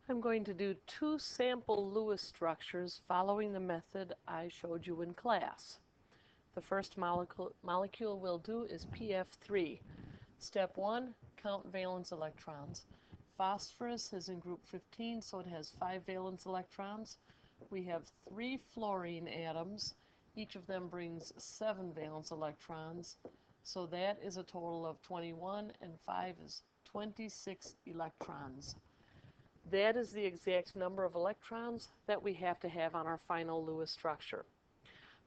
I'm going to do two sample Lewis structures following the method I showed you in class. The first molecule we'll do is PF3. Step 1, count valence electrons. Phosphorus is in group 15, so it has 5 valence electrons. We have 3 fluorine atoms. Each of them brings 7 valence electrons. So that is a total of 21, and 5 is 26 electrons. That is the exact number of electrons that we have to have on our final Lewis structure.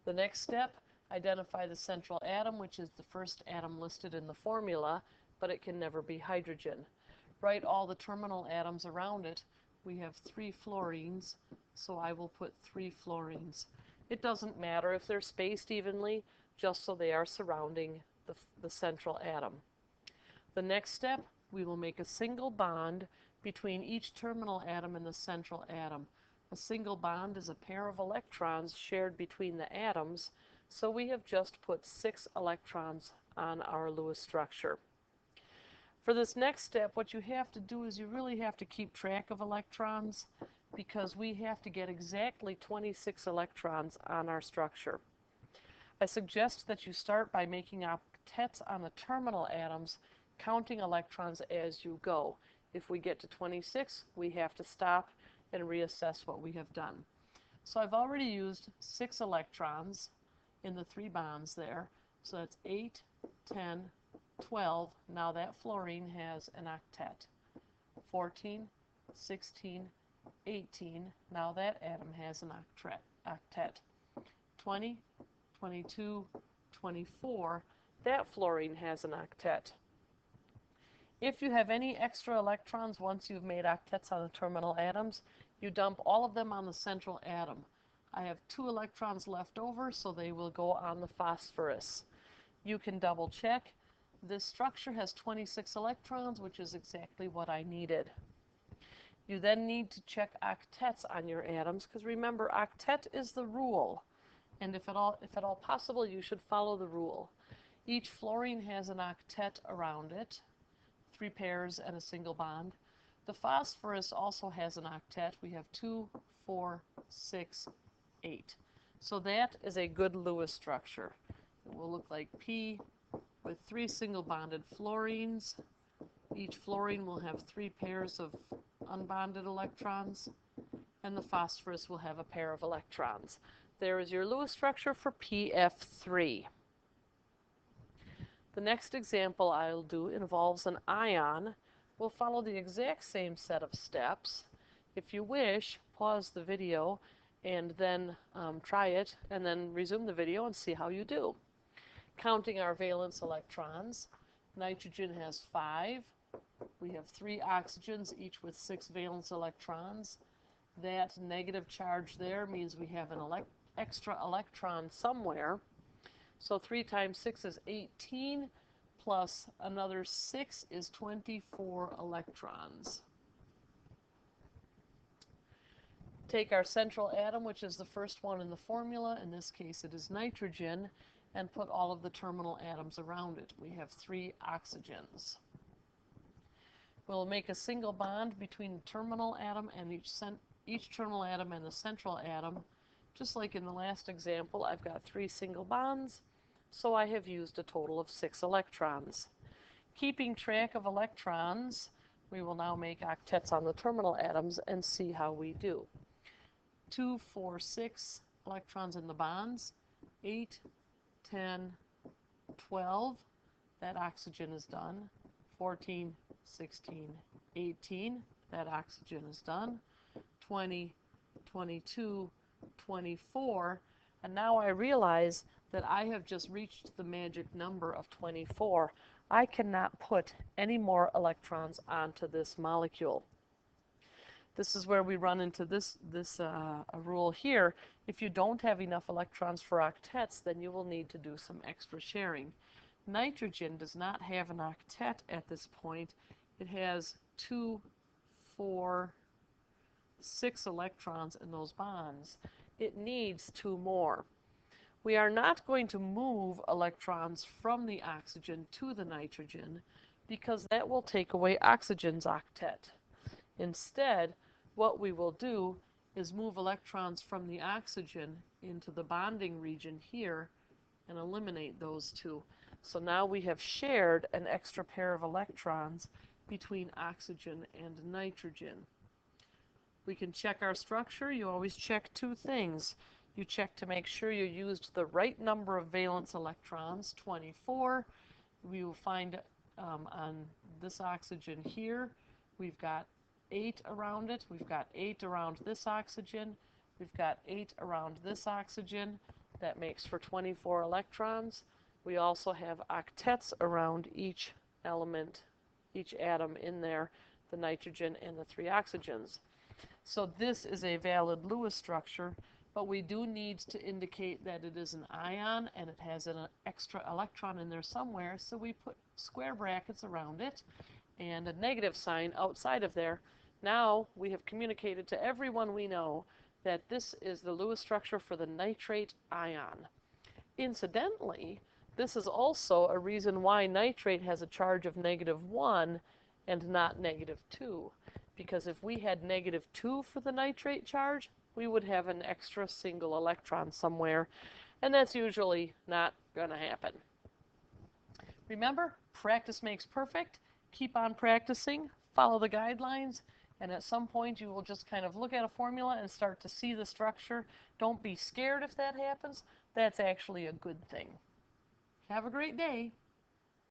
The next step, identify the central atom, which is the first atom listed in the formula, but it can never be hydrogen. Write all the terminal atoms around it. We have 3 fluorines, so I will put 3 fluorines. It doesn't matter if they're spaced evenly, just so they are surrounding the central atom. The next step, we will make a single bond between each terminal atom and the central atom. A single bond is a pair of electrons shared between the atoms, so we have just put 6 electrons on our Lewis structure. For this next step, what you have to do is you really have to keep track of electrons, because we have to get exactly 26 electrons on our structure. I suggest that you start by making octets on the terminal atoms, counting electrons as you go. If we get to 26, we have to stop and reassess what we have done. So I've already used 6 electrons in the 3 bonds there. So that's 8, 10, 12. Now that fluorine has an octet. 14, 16, 18. Now that atom has an octet. 20, 22, 24. That fluorine has an octet. If you have any extra electrons once you've made octets on the terminal atoms, you dump all of them on the central atom. I have 2 electrons left over, so they will go on the phosphorus. You can double check. This structure has 26 electrons, which is exactly what I needed. You then need to check octets on your atoms, because remember, octet is the rule. And if at all possible, you should follow the rule. Each fluorine has an octet around it. 3 pairs and a single bond. The phosphorus also has an octet. We have 2, 4, 6, 8. So that is a good Lewis structure. It will look like P with 3 single bonded fluorines. Each fluorine will have 3 pairs of unbonded electrons, and the phosphorus will have a pair of electrons. There is your Lewis structure for PF3. The next example I'll do involves an ion. We'll follow the exact same set of steps. If you wish, pause the video and then try it, and then resume the video and see how you do. Counting our valence electrons, nitrogen has 5. We have 3 oxygens, each with 6 valence electrons. That negative charge there means we have an extra electron somewhere. So 3 times 6 is 18, plus another 6 is 24 electrons. Take our central atom, which is the first one in the formula, in this case it is nitrogen, and put all of the terminal atoms around it. We have 3 oxygens. We'll make a single bond between the terminal atom and each terminal atom and the central atom. Just like in the last example, I've got 3 single bonds, so I have used a total of 6 electrons. Keeping track of electrons, we will now make octets on the terminal atoms and see how we do. 2, 4, 6 electrons in the bonds, 8, 10, 12, that oxygen is done, 14, 16, 18, that oxygen is done, 20, 22, 24, and now I realize that I have just reached the magic number of 24. I cannot put any more electrons onto this molecule. This is where we run into this rule here. If you don't have enough electrons for octets, then you will need to do some extra sharing. Nitrogen does not have an octet at this point. It has 2, 4, 6 electrons in those bonds. It needs 2 more. We are not going to move electrons from the oxygen to the nitrogen, because that will take away oxygen's octet. Instead, what we will do is move electrons from the oxygen into the bonding region here and eliminate those two. So now we have shared an extra pair of electrons between oxygen and nitrogen. We can check our structure. You always check two things. You check to make sure you used the right number of valence electrons, 24. We will find on this oxygen here, we've got 8 around it. We've got 8 around this oxygen. We've got 8 around this oxygen. That makes for 24 electrons. We also have octets around each element, each atom in there, the nitrogen and the 3 oxygens. So this is a valid Lewis structure, but we do need to indicate that it is an ion and it has an extra electron in there somewhere, so we put square brackets around it and a negative sign outside of there. Now we have communicated to everyone we know that this is the Lewis structure for the nitrate ion. Incidentally, this is also a reason why nitrate has a charge of -1 and not -2. Because if we had -2 for the nitrate charge, we would have an extra single electron somewhere, and that's usually not going to happen. Remember, practice makes perfect. Keep on practicing, follow the guidelines, and at some point you will just kind of look at a formula and start to see the structure. Don't be scared if that happens. That's actually a good thing. Have a great day.